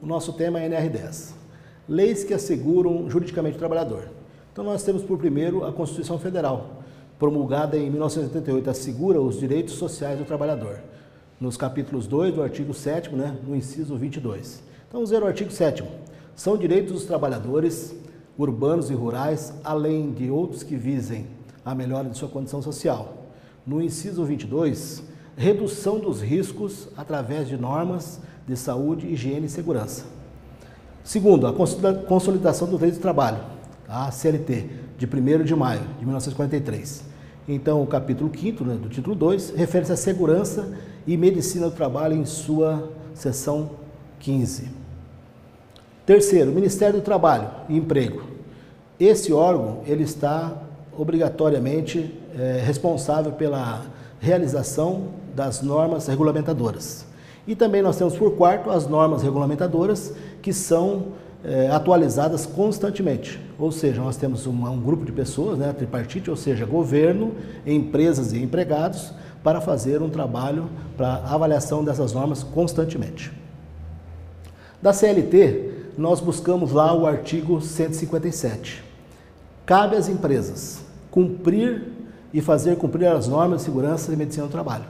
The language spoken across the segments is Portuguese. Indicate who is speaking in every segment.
Speaker 1: nosso tema é NR10. Leis que asseguram juridicamente o trabalhador. Então nós temos por primeiro a Constituição Federal, promulgada em 1988, assegura os direitos sociais do trabalhador. Nos capítulos 2 do artigo 7º, no inciso 22. Então vamos ver o artigo 7º. São direitos dos trabalhadores urbanos e rurais, além de outros que visem a melhora de sua condição social. No inciso 22, redução dos riscos através de normas de saúde, higiene e segurança. Segundo, a consolidação do direito do trabalho, a CLT, de 1º de maio de 1943. Então, o capítulo 5º, do título 2, refere-se à segurança e medicina do trabalho em sua seção 15. Terceiro, Ministério do Trabalho e Emprego. Esse órgão, ele está obrigatoriamente responsável pela realização das normas regulamentadoras. E também nós temos, por quarto, as normas regulamentadoras que são atualizadas constantemente. Ou seja, nós temos um grupo de pessoas, tripartite, ou seja, governo, empresas e empregados, para fazer um trabalho para avaliação dessas normas constantemente. Da CLT, nós buscamos lá o artigo 157. Cabe às empresas cumprir e fazer cumprir as normas de segurança e medicina do trabalho.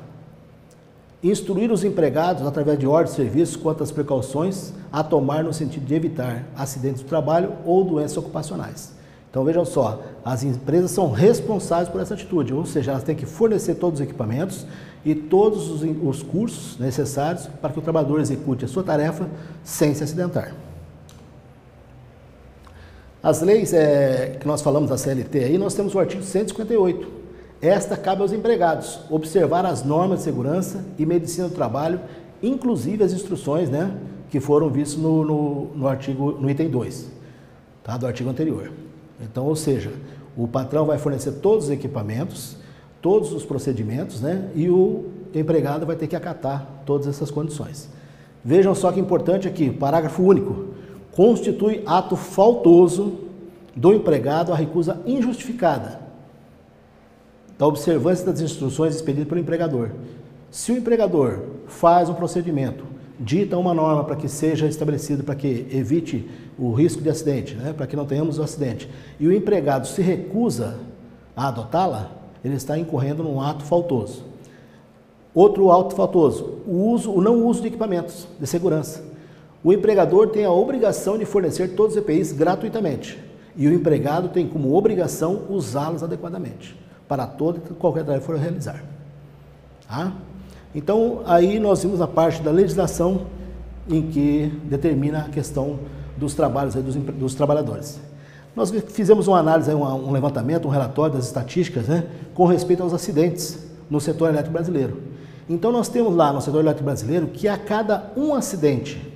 Speaker 1: Instruir os empregados, através de ordens de serviço, quanto às precauções a tomar no sentido de evitar acidentes do trabalho ou doenças ocupacionais. Então vejam só, as empresas são responsáveis por essa atitude, ou seja, elas têm que fornecer todos os equipamentos e todos os cursos necessários para que o trabalhador execute a sua tarefa sem se acidentar. As leis que nós falamos da CLT aí, nós temos o artigo 158. Esta cabe aos empregados observar as normas de segurança e medicina do trabalho, inclusive as instruções que foram vistas no item 2, do artigo anterior. Então, ou seja, o patrão vai fornecer todos os equipamentos, todos os procedimentos, e o empregado vai ter que acatar todas essas condições. Vejam só que importante aqui, parágrafo único. Constitui ato faltoso do empregado a recusa injustificada da observância das instruções expedidas pelo empregador. Se o empregador faz um procedimento, dita uma norma para que seja estabelecido, para que evite o risco de acidente, para que não tenhamos o acidente, e o empregado se recusa a adotá-la, ele está incorrendo num ato faltoso. Outro ato faltoso, o não uso de equipamentos de segurança. O empregador tem a obrigação de fornecer todos os EPIs gratuitamente e o empregado tem como obrigação usá-los adequadamente para toda e qualquer tarefa for realizar. Então, aí nós vimos a parte da legislação em que determina a questão dos trabalhos dos trabalhadores. Nós fizemos uma análise, um levantamento, um relatório das estatísticas com respeito aos acidentes no setor elétrico brasileiro. Então, nós temos lá no setor elétrico brasileiro que a cada um acidente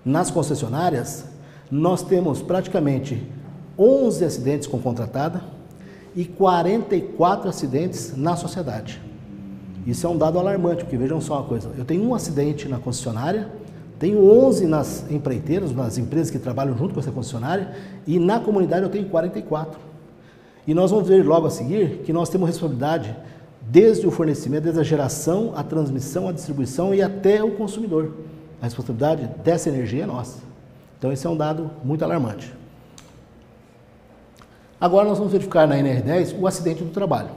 Speaker 1: nas concessionárias, nós temos praticamente 11 acidentes com contratada e 44 acidentes na sociedade. Isso é um dado alarmante, porque vejam só uma coisa, eu tenho um acidente na concessionária, tenho 11 nas empreiteiras, nas empresas que trabalham junto com essa concessionária, e na comunidade eu tenho 44. E nós vamos ver logo a seguir que nós temos responsabilidade desde o fornecimento, desde a geração, a transmissão, a distribuição e até o consumidor. A responsabilidade dessa energia é nossa. Então esse é um dado muito alarmante. Agora nós vamos verificar na NR10 o acidente do trabalho.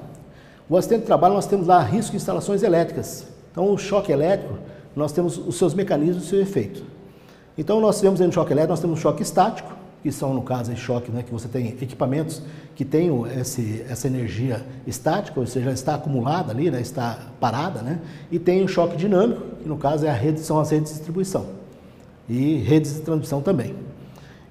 Speaker 1: O acidente do trabalho nós temos lá risco de instalações elétricas. Então o choque elétrico, nós temos os seus mecanismos e o seu efeito. Então nós temos aí no choque elétrico, nós temos o choque estático, que são no caso aí choque, que você tem equipamentos que têm essa energia estática, ou seja, está acumulada ali, está parada, e tem o choque dinâmico, que no caso são as redes de distribuição e redes de transmissão também.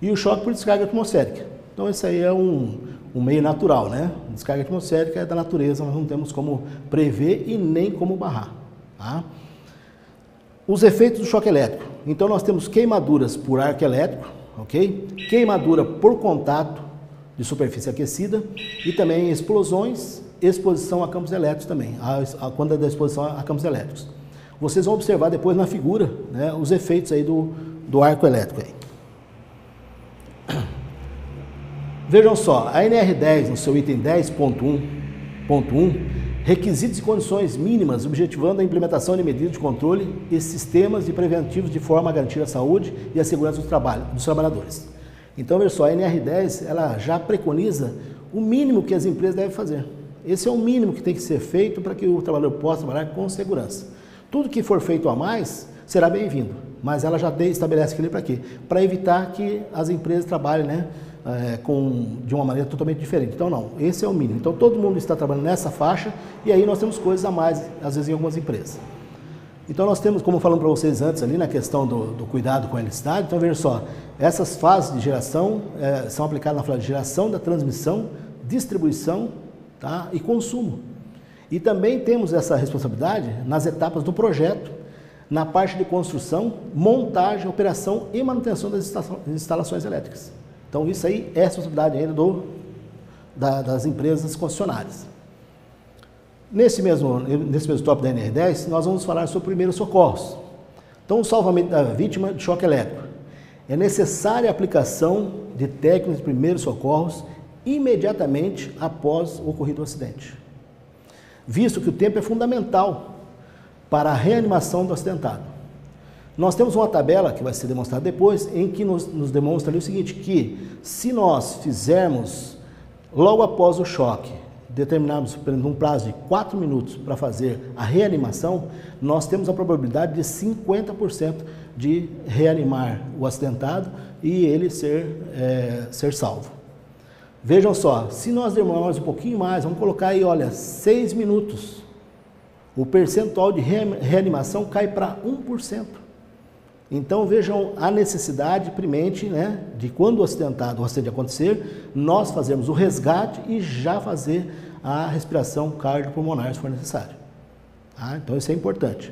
Speaker 1: E o choque por descarga atmosférica. Então esse aí é um meio natural, Descarga atmosférica é da natureza, nós não temos como prever e nem como barrar. Os efeitos do choque elétrico. Então nós temos queimaduras por arco elétrico, queimadura por contato de superfície aquecida e também explosões, exposição a campos elétricos também, quando é da exposição a campos elétricos. Vocês vão observar depois na figura os efeitos aí do arco elétrico. Vejam só, a NR10, no seu item 10.1.1, Requisitos e condições mínimas, objetivando a implementação de medidas de controle e sistemas de preventivos de forma a garantir a saúde e a segurança dos trabalhadores. Então, veja só, a NR10 ela já preconiza o mínimo que as empresas devem fazer. Esse é o mínimo que tem que ser feito para que o trabalhador possa trabalhar com segurança. Tudo que for feito a mais será bem-vindo, mas ela já estabelece aquilo para quê? Para evitar que as empresas trabalhem, né, de uma maneira totalmente diferente. Então não, esse é o mínimo. Então todo mundo está trabalhando nessa faixa e aí nós temos coisas a mais, às vezes em algumas empresas. Então nós temos, como falamos para vocês antes ali na questão do cuidado com a eletricidade, então veja só, essas fases de geração são aplicadas na fase de geração, da transmissão, distribuição, tá, e consumo. E também temos essa responsabilidade nas etapas do projeto, na parte de construção, montagem, operação e manutenção das instalações elétricas. Então isso aí é responsabilidade ainda das empresas concessionárias. Nesse mesmo tópico da NR10, nós vamos falar sobre primeiros socorros. Então, o salvamento da vítima de choque elétrico. É necessária a aplicação de técnicas de primeiros socorros imediatamente após o ocorrido o acidente, visto que o tempo é fundamental para a reanimação do acidentado. Nós temos uma tabela, que vai ser demonstrada depois, em que nos demonstra ali o seguinte, que se nós fizermos, logo após o choque, determinarmos um prazo de 4 minutos para fazer a reanimação, nós temos a probabilidade de 50% de reanimar o acidentado e ele ser salvo. Vejam só, se nós demorarmos um pouquinho mais, vamos colocar aí, olha, 6 minutos, o percentual de reanimação cai para 1%. Então vejam a necessidade premente, né, de quando o acidente acontecer, nós fazermos o resgate e já fazer a respiração cardiopulmonar se for necessário. Tá? Então isso é importante.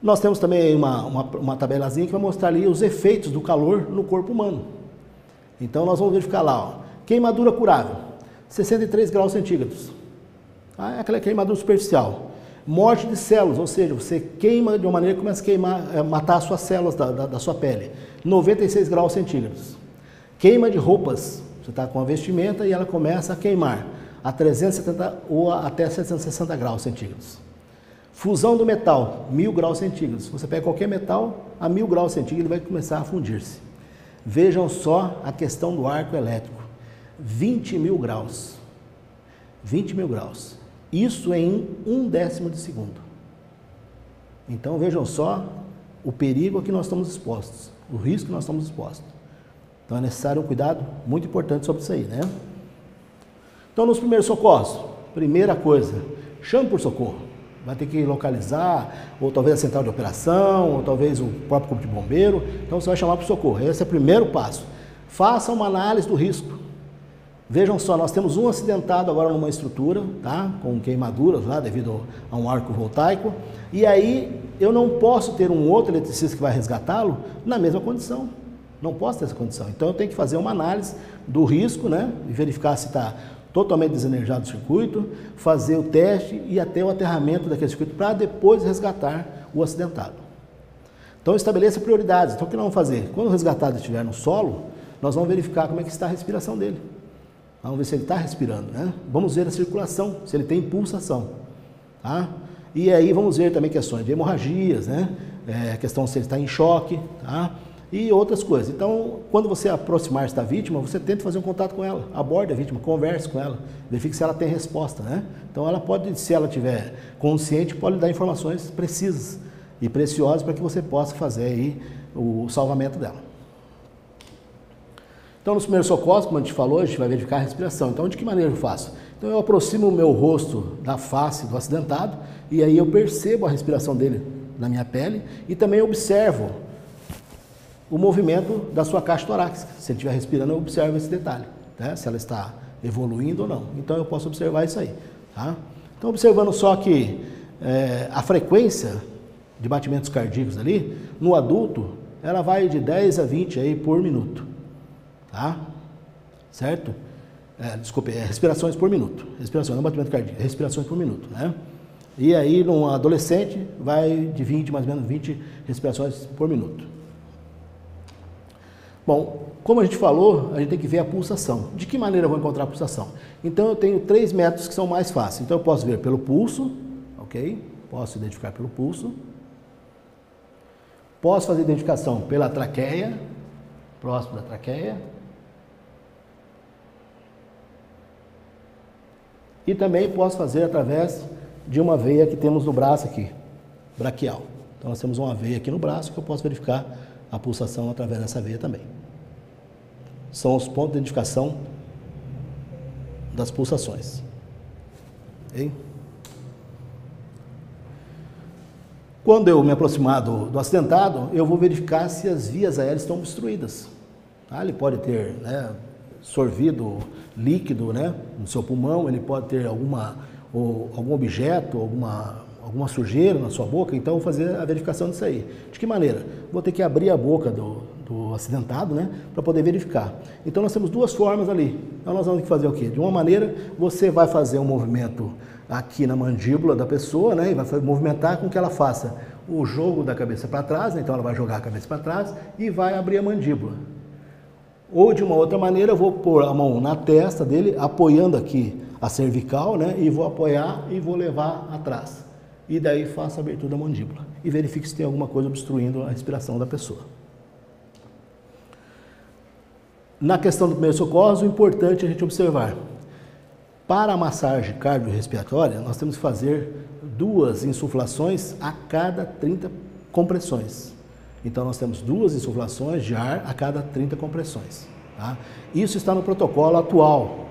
Speaker 1: Nós temos também uma tabelazinha que vai mostrar ali os efeitos do calor no corpo humano. Então nós vamos verificar lá, ó, queimadura curável, 63 graus centígrados. Tá? É aquela queimadura superficial. Morte de células, ou seja, você queima de uma maneira que começa a queimar, matar as suas células da sua pele, 96 graus centígrados. Queima de roupas, você está com a vestimenta e ela começa a queimar a 370 ou até 760 graus centígrados. Fusão do metal, 1000 graus centígrados. Você pega qualquer metal, a 1000 graus centígrados ele vai começar a fundir-se. Vejam só a questão do arco elétrico, 20.000 graus. 20.000 graus. Isso em 1/10 de segundo. Então vejam só o perigo a que nós estamos expostos, o risco que nós estamos expostos. Então é necessário um cuidado muito importante sobre isso aí, né? Então nos primeiros socorros, primeira coisa, chame por socorro. Vai ter que localizar, ou talvez a central de operação, ou talvez o próprio corpo de bombeiro. Então você vai chamar por socorro. Esse é o primeiro passo. Faça uma análise do risco. Vejam só, nós temos um acidentado agora numa estrutura, tá? Com queimaduras lá devido a um arco voltaico, e aí eu não posso ter um outro eletricista que vai resgatá-lo na mesma condição. Não posso ter essa condição. Então eu tenho que fazer uma análise do risco, né? E verificar se está totalmente desenergado o circuito, fazer o teste e até o aterramento daquele circuito para depois resgatar o acidentado. Então estabeleça prioridades. Então o que nós vamos fazer? Quando o resgatado estiver no solo, nós vamos verificar como é que está a respiração dele. Vamos ver se ele está respirando, né? Vamos ver a circulação, se ele tem pulsação, tá? E aí vamos ver também questões de hemorragias, né? Questão se ele está em choque, tá? E outras coisas. Então, quando você aproximar-se da vítima, você tenta fazer um contato com ela, aborde a vítima, converse com ela, verifique se ela tem resposta, né? Então ela pode, se ela estiver consciente, pode dar informações precisas e preciosas para que você possa fazer aí o salvamento dela. Então, nos primeiros socorros, como a gente falou, a gente vai verificar a respiração. Então, de que maneira eu faço? Então, eu aproximo o meu rosto da face do acidentado e aí eu percebo a respiração dele na minha pele e também observo o movimento da sua caixa torácica. Se ele estiver respirando, eu observo esse detalhe, né? Se ela está evoluindo ou não. Então, eu posso observar isso aí, tá? Então, observando só que a frequência de batimentos cardíacos ali, no adulto, ela vai de 10 a 20 aí por minuto. Tá? Certo? Desculpe, respirações por minuto. Respirações, não batimento cardíaco, respirações por minuto, né? E aí, num adolescente, vai de 20, mais ou menos 20 respirações por minuto. Bom, como a gente falou, a gente tem que ver a pulsação. De que maneira eu vou encontrar a pulsação? Então eu tenho 3 métodos que são mais fáceis. Então eu posso ver pelo pulso, ok? Posso identificar pelo pulso. Posso fazer identificação pela traqueia, próximo da traqueia. E também posso fazer através de uma veia que temos no braço aqui, braquial. Então nós temos uma veia aqui no braço que eu posso verificar a pulsação através dessa veia também. São os pontos de identificação das pulsações. Okay? Quando eu me aproximar do acidentado, eu vou verificar se as vias aéreas estão obstruídas. Tá? Ele pode ter, né, sorvido líquido, né, no seu pulmão, ele pode ter algum objeto, alguma sujeira na sua boca, então eu vou fazer a verificação disso aí. De que maneira? Vou ter que abrir a boca do acidentado, né, para poder verificar. Então nós temos 2 formas ali. Então nós vamos ter que fazer o quê? De uma maneira, você vai fazer um movimento aqui na mandíbula da pessoa, né, e vai movimentar com que ela faça o jogo da cabeça para trás, né, então ela vai jogar a cabeça para trás e vai abrir a mandíbula. Ou de uma outra maneira, eu vou pôr a mão na testa dele, apoiando aqui a cervical, né, e vou apoiar e vou levar atrás. E daí faço a abertura da mandíbula. E verifique se tem alguma coisa obstruindo a respiração da pessoa. Na questão do primeiro socorro, o importante é a gente observar. Para a massagem cardiorrespiratória, nós temos que fazer 2 insuflações a cada 30 compressões. Então, nós temos 2 insuflações de ar a cada 30 compressões. Tá? Isso está no protocolo atual.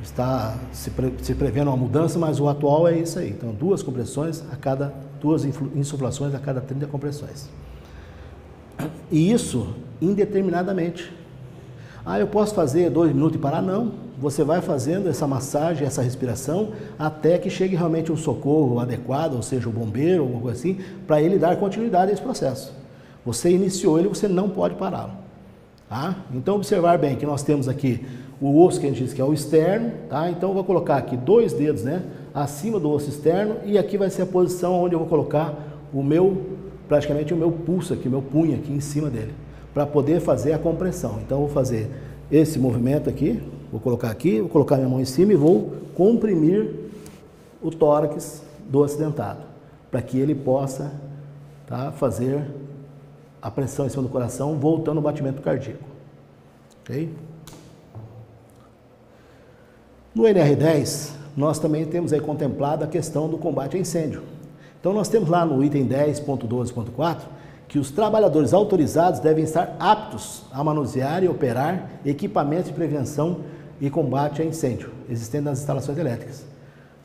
Speaker 1: Está se prevendo uma mudança, mas o atual é isso aí. Então, 2 compressões a cada 2 insuflações a cada 30 compressões. E isso indeterminadamente. Eu posso fazer 2 minutos e parar? Não. Você vai fazendo essa massagem, essa respiração, até que chegue realmente um socorro adequado, ou seja, o bombeiro, alguma coisa assim, para ele dar continuidade a esse processo. Você iniciou ele, você não pode pará-lo. Tá? Então, observar bem que nós temos aqui o osso que a gente diz que é o externo, tá? Então eu vou colocar aqui 2 dedos, né, acima do osso externo, e aqui vai ser a posição onde eu vou colocar praticamente o meu pulso aqui, o meu punho aqui em cima dele, para poder fazer a compressão. Então eu vou fazer esse movimento aqui, vou colocar minha mão em cima e vou comprimir o tórax do acidentado, para que ele possa, tá, fazer a pressão em cima do coração, voltando ao batimento cardíaco. Ok? No NR10, nós também temos aí contemplado a questão do combate a incêndio. Então nós temos lá no item 10.12.4 que os trabalhadores autorizados devem estar aptos a manusear e operar equipamentos de prevenção e combate a incêndio existentes nas instalações elétricas.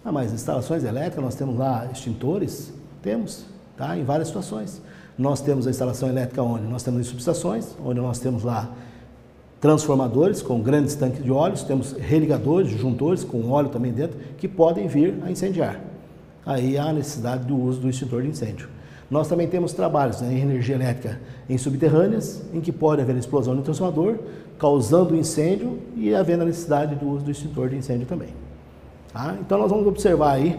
Speaker 1: Mas instalações elétricas, nós temos lá extintores? Temos, tá? Em várias situações. Nós temos a instalação elétrica onde? Nós temos subestações, onde nós temos lá transformadores com grandes tanques de óleos, temos religadores, disjuntores com óleo também dentro, que podem vir a incendiar. Aí há a necessidade do uso do extintor de incêndio. Nós também temos trabalhos, né, em energia elétrica em subterrâneas, em que pode haver explosão no transformador, causando incêndio e havendo a necessidade do uso do extintor de incêndio também. Tá? Então nós vamos observar aí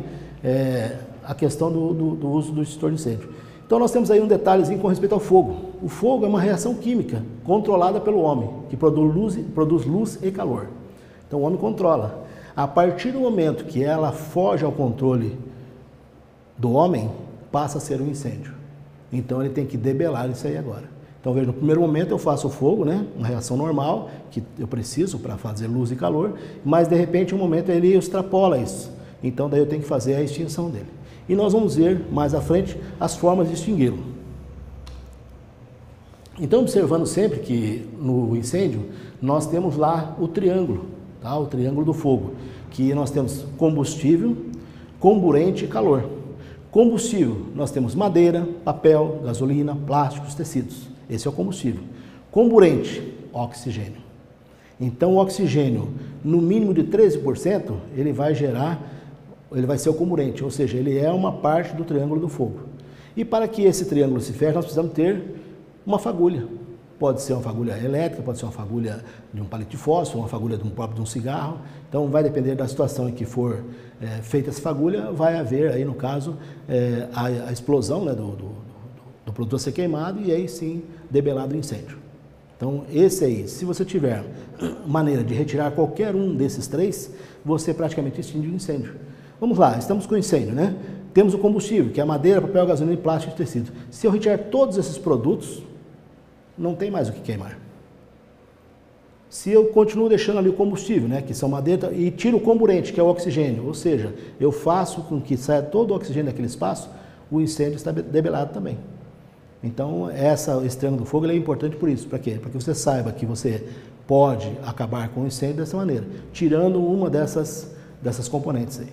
Speaker 1: a questão do uso do extintor de incêndio. Então nós temos aí um detalhezinho com respeito ao fogo. O fogo é uma reação química controlada pelo homem, que produz luz e calor. Então o homem controla. A partir do momento que ela foge ao controle do homem, passa a ser um incêndio. Então ele tem que debelar isso aí agora. Então veja, no primeiro momento eu faço o fogo, né, uma reação normal, que eu preciso para fazer luz e calor, mas de repente um momento ele extrapola isso. Então daí eu tenho que fazer a extinção dele. E nós vamos ver mais à frente as formas de extingui-lo. Então, observando sempre que no incêndio nós temos lá o triângulo, tá? O triângulo do fogo, que nós temos combustível, comburente e calor. Combustível, nós temos madeira, papel, gasolina, plásticos, tecidos. Esse é o combustível. Comburente, oxigênio. Então, o oxigênio, no mínimo de 13%, ele vai ser o comburente, ou seja, ele é uma parte do triângulo do fogo. E para que esse triângulo se feche, nós precisamos ter uma fagulha. Pode ser uma fagulha elétrica, pode ser uma fagulha de um palito de fósforo, uma fagulha de um cigarro. Então, vai depender da situação em que for feita essa fagulha, vai haver aí, no caso, a explosão, né, do produto a ser queimado e aí sim, debelado o incêndio. Então, esse aí, se você tiver maneira de retirar qualquer um desses três, você praticamente extingue o incêndio. Vamos lá, estamos com incêndio, né? Temos o combustível, que é madeira, papel, gasolina, plástico e tecido. Se eu retirar todos esses produtos, não tem mais o que queimar. Se eu continuo deixando ali o combustível, né, que são madeira, e tiro o comburente, que é o oxigênio, ou seja, eu faço com que saia todo o oxigênio daquele espaço, o incêndio está debelado também. Então, esse triângulo do fogo ele é importante por isso. Para quê? Para que você saiba que você pode acabar com o incêndio dessa maneira, tirando uma dessas componentes aí.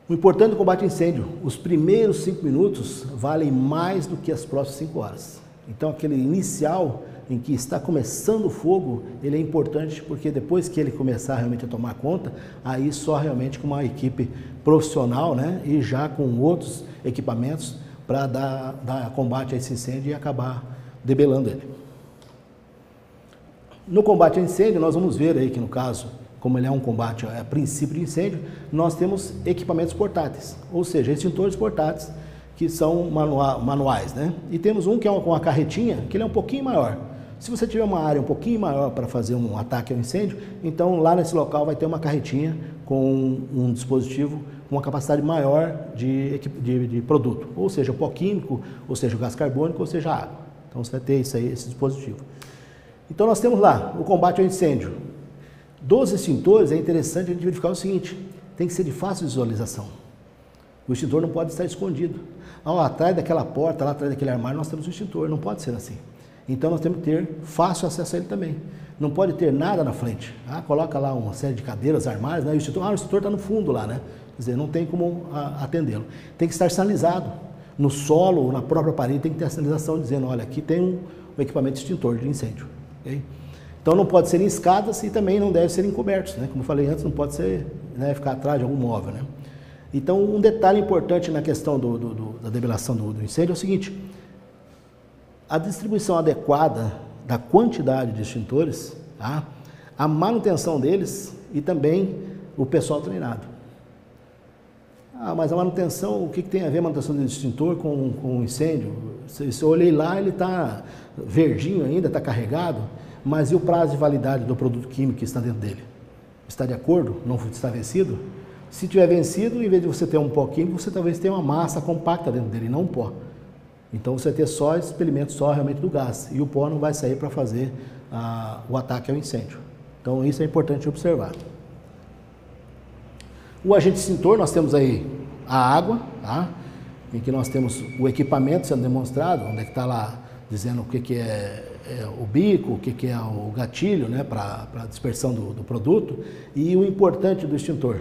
Speaker 1: O importante do combate a incêndio, os primeiros 5 minutos valem mais do que as próximas 5 horas. Então, aquele inicial em que está começando o fogo, ele é importante porque depois que ele começar realmente a tomar conta, aí só realmente com uma equipe profissional, né, e já com outros equipamentos para dar combate a esse incêndio e acabar debelando ele. No combate a incêndio, nós vamos ver aí que no caso, como ele é um combate a princípio de incêndio, nós temos equipamentos portáteis, ou seja, extintores portáteis que são manuais, né? E temos um que é com uma carretinha, que ele é um pouquinho maior. Se você tiver uma área um pouquinho maior para fazer um ataque ao incêndio, então lá nesse local vai ter uma carretinha com um dispositivo com uma capacidade maior de produto, ou seja, o pó químico, ou seja, o gás carbônico, ou seja, a água. Então você vai ter isso aí, esse dispositivo. Então nós temos lá o combate ao incêndio. Dos extintores é interessante a gente verificar o seguinte, tem que ser de fácil visualização. O extintor não pode estar escondido. Atrás daquela porta, lá atrás daquele armário, nós temos o extintor, não pode ser assim. Então nós temos que ter fácil acesso a ele também. Não pode ter nada na frente. Coloca lá uma série de cadeiras, armários, né? E o extintor está no fundo lá, né? Quer dizer, não tem como atendê-lo. Tem que estar sinalizado. No solo ou na própria parede tem que ter a sinalização dizendo, olha, aqui tem um equipamento extintor de incêndio. Okay? Então não pode ser em escadas e também não deve ser em cobertos, né? Como eu falei antes, não pode ser, né, ficar atrás de algum móvel, né? Então um detalhe importante na questão da debelação do incêndio é o seguinte, a distribuição adequada da quantidade de extintores, tá? A manutenção deles e também o pessoal treinado. Mas a manutenção, o que tem a ver a manutenção do extintor com incêndio? Se eu olhei lá, ele está verdinho ainda, está carregado, mas e o prazo de validade do produto químico que está dentro dele? Está de acordo? Não está vencido? Se tiver vencido, em vez de você ter um pó químico, você talvez tenha uma massa compacta dentro dele, não um pó. Então você vai ter só experimento só realmente do gás, e o pó não vai sair para fazer o ataque ao incêndio. Então isso é importante observar. O agente extintor, nós temos aí a água, tá? Em que nós temos o equipamento sendo demonstrado, onde é que está lá dizendo o que é o bico, o que é o gatilho, né, para a dispersão do produto. E o importante do extintor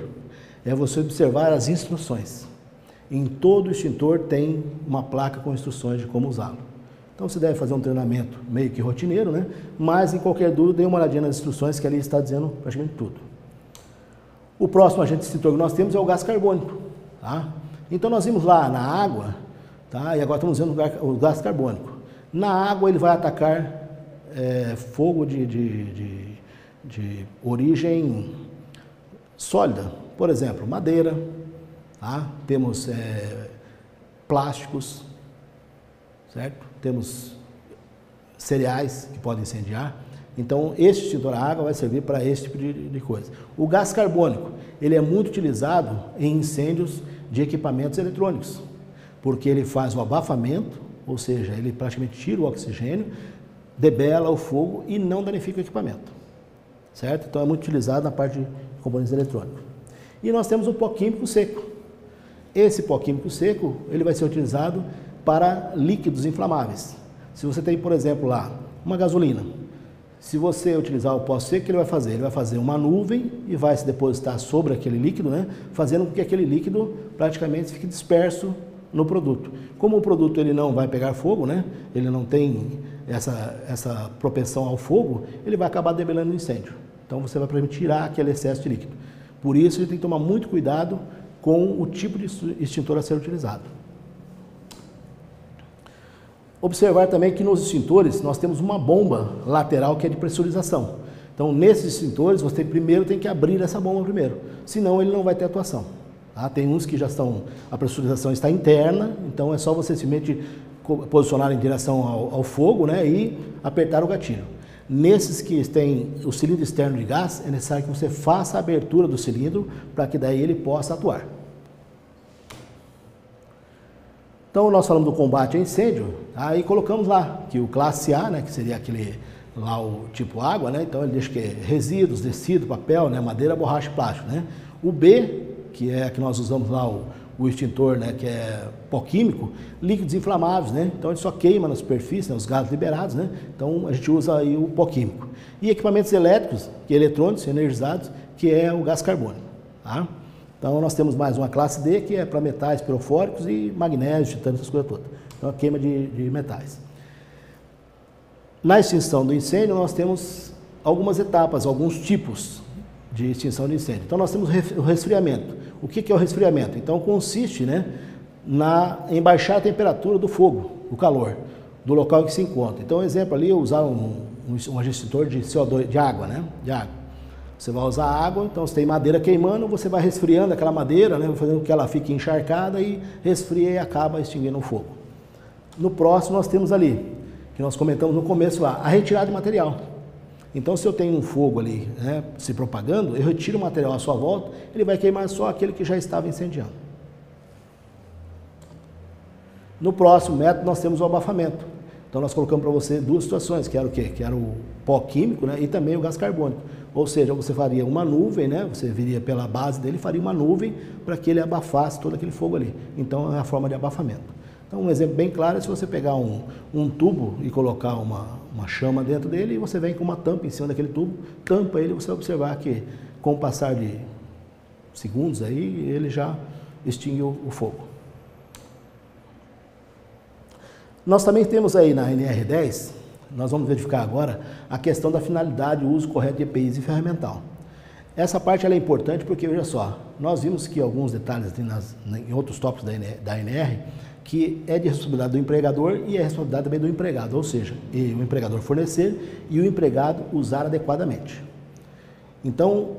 Speaker 1: é você observar as instruções. Em todo extintor tem uma placa com instruções de como usá-lo. Então você deve fazer um treinamento meio que rotineiro, né? Mas em qualquer dúvida, dê uma olhadinha nas instruções que ali está dizendo praticamente tudo. O próximo agente extintor que nós temos é o gás carbônico, tá? Então nós vimos lá na água, tá? E agora estamos vendo o gás carbônico. Na água ele vai atacar fogo de origem sólida, por exemplo, madeira, tá? Temos plásticos, certo? Temos cereais que podem incendiar. Então, este extintor a água vai servir para esse tipo de coisa. O gás carbônico, ele é muito utilizado em incêndios de equipamentos eletrônicos, porque ele faz o abafamento, ou seja, ele praticamente tira o oxigênio, debela o fogo e não danifica o equipamento, certo? Então, é muito utilizado na parte de componentes eletrônicos. E nós temos o pó químico seco. Esse pó químico seco, ele vai ser utilizado para líquidos inflamáveis. Se você tem, por exemplo, lá, uma gasolina, se você utilizar o pó seco, o que ele vai fazer? Ele vai fazer uma nuvem e vai se depositar sobre aquele líquido, né? Fazendo com que aquele líquido praticamente fique disperso no produto. Como o produto ele não vai pegar fogo, né? Ele não tem essa propensão ao fogo, ele vai acabar debelando o incêndio. Então você vai permitir tirar aquele excesso de líquido. Por isso, ele tem que tomar muito cuidado com o tipo de extintor a ser utilizado. Observar também que nos extintores nós temos uma bomba lateral que é de pressurização. Então, nesses extintores, você primeiro tem que abrir essa bomba primeiro, senão ele não vai ter atuação. Tá? Tem uns que já estão, a pressurização está interna, então é só você simplesmente posicionar em direção ao fogo, né, e apertar o gatilho. Nesses que têm o cilindro externo de gás, é necessário que você faça a abertura do cilindro para que daí ele possa atuar. Então, nós falamos do combate a incêndio, aí colocamos lá que o classe A, né, que seria aquele lá o tipo água, né, então ele deixa que resíduos, tecido, papel, né, madeira, borracha e plástico, né. O B, que é que nós usamos lá o extintor, né, que é pó químico, líquidos inflamáveis, né, então ele só queima na superfície, né, os gases liberados, né, então a gente usa aí o pó químico. E equipamentos elétricos, que é eletrônicos, energizados, que é o gás carbônico, tá? Então nós temos mais uma classe D, que é para metais pirofóricos e magnésio, titânio, essas coisas todas. Então a queima de metais. Na extinção do incêndio nós temos algumas etapas, alguns tipos de extinção de incêndio. Então nós temos o resfriamento. O que é o resfriamento? Então consiste, né, em baixar a temperatura do fogo, o calor, do local em que se encontra. Então, exemplo ali, eu usar um extintor de CO2, de água, né, de água. Você vai usar água, então você tem madeira queimando, você vai resfriando aquela madeira, né, fazendo com que ela fique encharcada e resfria e acaba extinguindo o fogo. No próximo nós temos ali, que nós comentamos no começo lá, a retirada de material. Então, se eu tenho um fogo ali, né, se propagando, eu retiro o material à sua volta, ele vai queimar só aquele que já estava incendiando. No próximo método, nós temos o abafamento. Então, nós colocamos para você duas situações, que era o quê? Que era o pó químico, né, e também o gás carbônico. Ou seja, você faria uma nuvem, né, você viria pela base dele e faria uma nuvem para que ele abafasse todo aquele fogo ali. Então, é a forma de abafamento. Então, um exemplo bem claro é se você pegar um tubo e colocar uma chama dentro dele e você vem com uma tampa em cima daquele tubo, tampa ele, você vai observar que com o passar de segundos aí, ele já extinguiu o fogo. Nós também temos aí na NR10, nós vamos verificar agora a questão da finalidade e uso correto de EPIs e ferramental. Essa parte ela é importante porque, veja só, nós vimos que alguns detalhes em outros tópicos da NR, que é de responsabilidade do empregador e é responsabilidade também do empregado, ou seja, o empregador fornecer e o empregado usar adequadamente. Então,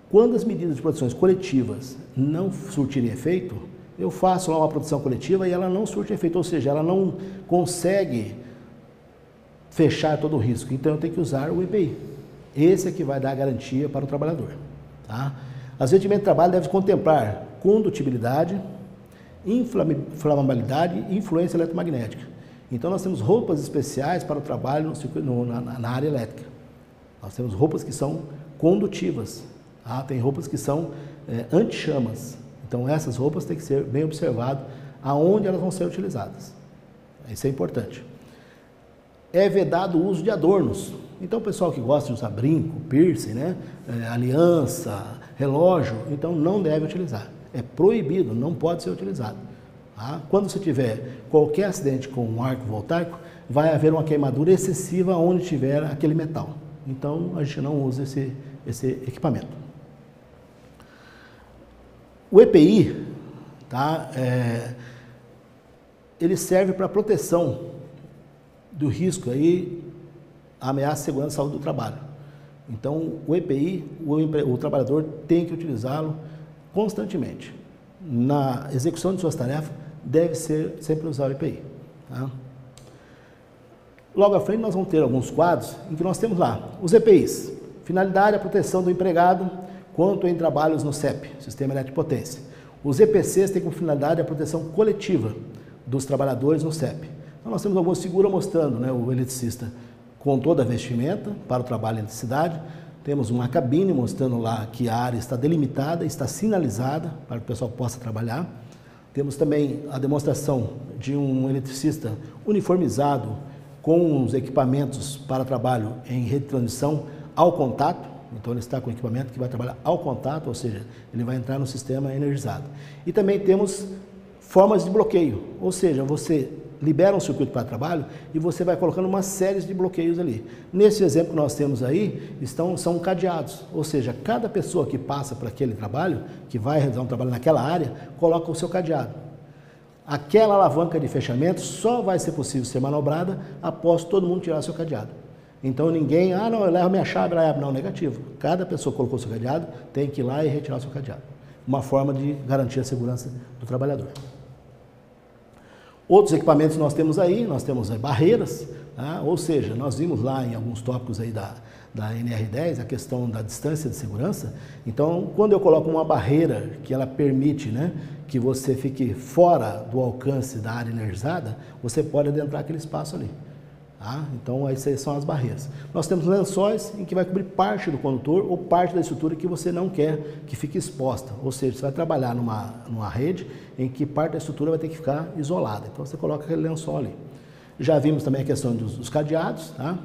Speaker 1: quando as medidas de proteções coletivas não surtirem efeito, eu faço lá uma proteção coletiva e ela não surte efeito, ou seja, ela não consegue fechar todo o risco, então eu tenho que usar o EPI. Esse é que vai dar a garantia para o trabalhador. Tá? As vestimentas de trabalho devem contemplar condutibilidade, inflamabilidade e influência eletromagnética. Então nós temos roupas especiais para o trabalho na área elétrica. Nós temos roupas que são condutivas, tá? Tem roupas que são anti-chamas. Então essas roupas têm que ser bem observado aonde elas vão ser utilizadas. Isso é importante. É vedado o uso de adornos. Então o pessoal que gosta de usar brinco, piercing, né, aliança, relógio, então não deve utilizar. É proibido, não pode ser utilizado. Tá? Quando você tiver qualquer acidente com um arco voltaico, vai haver uma queimadura excessiva onde tiver aquele metal. Então, a gente não usa esse equipamento. O EPI, tá? Ele serve para proteção do risco aí, ameaça à segurança e saúde do trabalho. Então, o EPI, o trabalhador tem que utilizá-lo constantemente. Na execução de suas tarefas, deve ser sempre usar o EPI. Tá? Logo à frente nós vamos ter alguns quadros em que nós temos lá os EPIs, finalidade, a proteção do empregado quanto em trabalhos no CEP, Sistema Elétrico de Potência. Os EPCs têm como finalidade a proteção coletiva dos trabalhadores no CEP. Então nós temos algumas figuras mostrando, né, o eletricista com toda a vestimenta para o trabalho em eletricidade. Temos uma cabine mostrando lá que a área está delimitada, está sinalizada para que o pessoal possa trabalhar. Temos também a demonstração de um eletricista uniformizado com os equipamentos para trabalho em rede de transmissão ao contato. Então ele está com equipamento que vai trabalhar ao contato, ou seja, ele vai entrar no sistema energizado. E também temos formas de bloqueio, ou seja, você libera um circuito para trabalho e você vai colocando uma série de bloqueios ali. Nesse exemplo que nós temos aí, são cadeados, ou seja, cada pessoa que passa por aquele trabalho, que vai realizar um trabalho naquela área, coloca o seu cadeado. Aquela alavanca de fechamento só vai ser possível ser manobrada após todo mundo tirar seu cadeado. Então ninguém, não, eu levo minha chave lá, não, negativo. Cada pessoa que colocou seu cadeado tem que ir lá e retirar o seu cadeado. Uma forma de garantir a segurança do trabalhador. Outros equipamentos nós temos barreiras, tá? Ou seja, nós vimos lá em alguns tópicos aí da NR10 a questão da distância de segurança. Então, quando eu coloco uma barreira que ela permite, né, que você fique fora do alcance da área energizada, você pode adentrar aquele espaço ali. Tá? Então, essas são as barreiras. Nós temos lençóis em que vai cobrir parte do condutor ou parte da estrutura que você não quer que fique exposta. Ou seja, você vai trabalhar numa rede em que parte da estrutura vai ter que ficar isolada. Então, você coloca aquele lençol ali. Já vimos também a questão dos cadeados. Tá?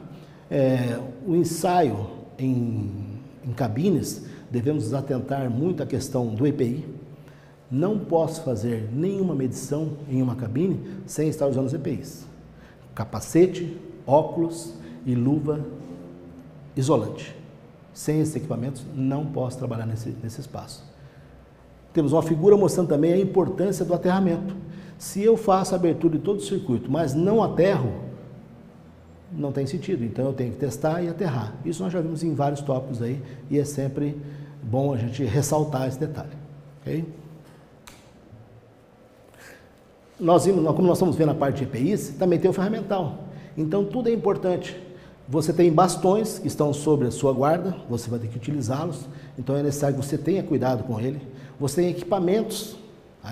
Speaker 1: O ensaio em cabines, devemos atentar muito à questão do EPI. Não posso fazer nenhuma medição em uma cabine sem estar usando os EPIs. Capacete, óculos e luva isolante. Sem esses equipamentos, não posso trabalhar nesse espaço. Temos uma figura mostrando também a importância do aterramento. Se eu faço a abertura de todo o circuito, mas não aterro, não tem sentido. Então eu tenho que testar e aterrar. Isso nós já vimos em vários tópicos aí e é sempre bom a gente ressaltar esse detalhe. Okay? Como nós estamos vendo a parte de EPIs, também tem o ferramental. Então, tudo é importante. Você tem bastões que estão sobre a sua guarda, você vai ter que utilizá-los. Então, é necessário que você tenha cuidado com ele. Você tem equipamentos,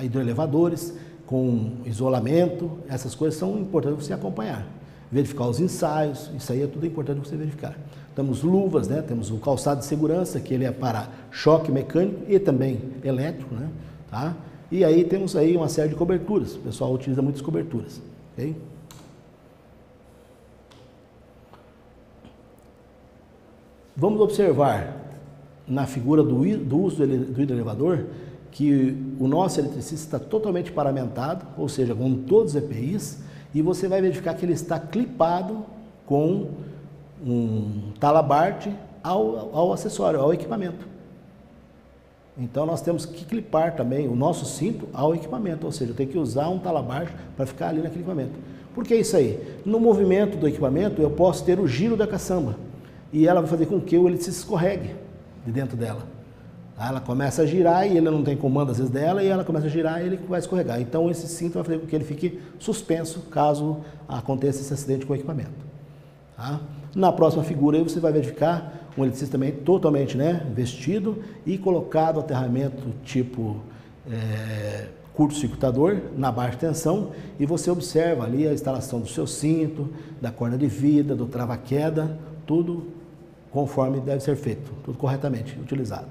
Speaker 1: hidroelevadores, com isolamento. Essas coisas são importantes você acompanhar. Verificar os ensaios, isso aí é tudo importante você verificar. Temos luvas, né? Temos o calçado de segurança, que ele é para choque mecânico e também elétrico, né? Tá? E aí temos aí uma série de coberturas. O pessoal utiliza muitas coberturas. Okay? Vamos observar na figura do uso do hidroelevador que o nosso eletricista está totalmente paramentado, ou seja, com todos os EPIs, e você vai verificar que ele está clipado com um talabarte ao acessório, ao equipamento. Então, nós temos que clipar também o nosso cinto ao equipamento, ou seja, eu tenho que usar um talabarte para ficar ali naquele equipamento. Por que isso aí? No movimento do equipamento, eu posso ter o giro da caçamba e ela vai fazer com que o eletricista escorregue de dentro dela. Ela começa a girar e ele não tem comando às vezes dela e ela começa a girar e ele vai escorregar. Então, esse cinto vai fazer com que ele fique suspenso caso aconteça esse acidente com o equipamento. Tá? Na próxima figura aí você vai verificar um eletricista também totalmente, né, vestido e colocado aterramento tipo curto-circuitador na baixa tensão e você observa ali a instalação do seu cinto, da corda de vida, do trava-queda, tudo conforme deve ser feito, tudo corretamente utilizado.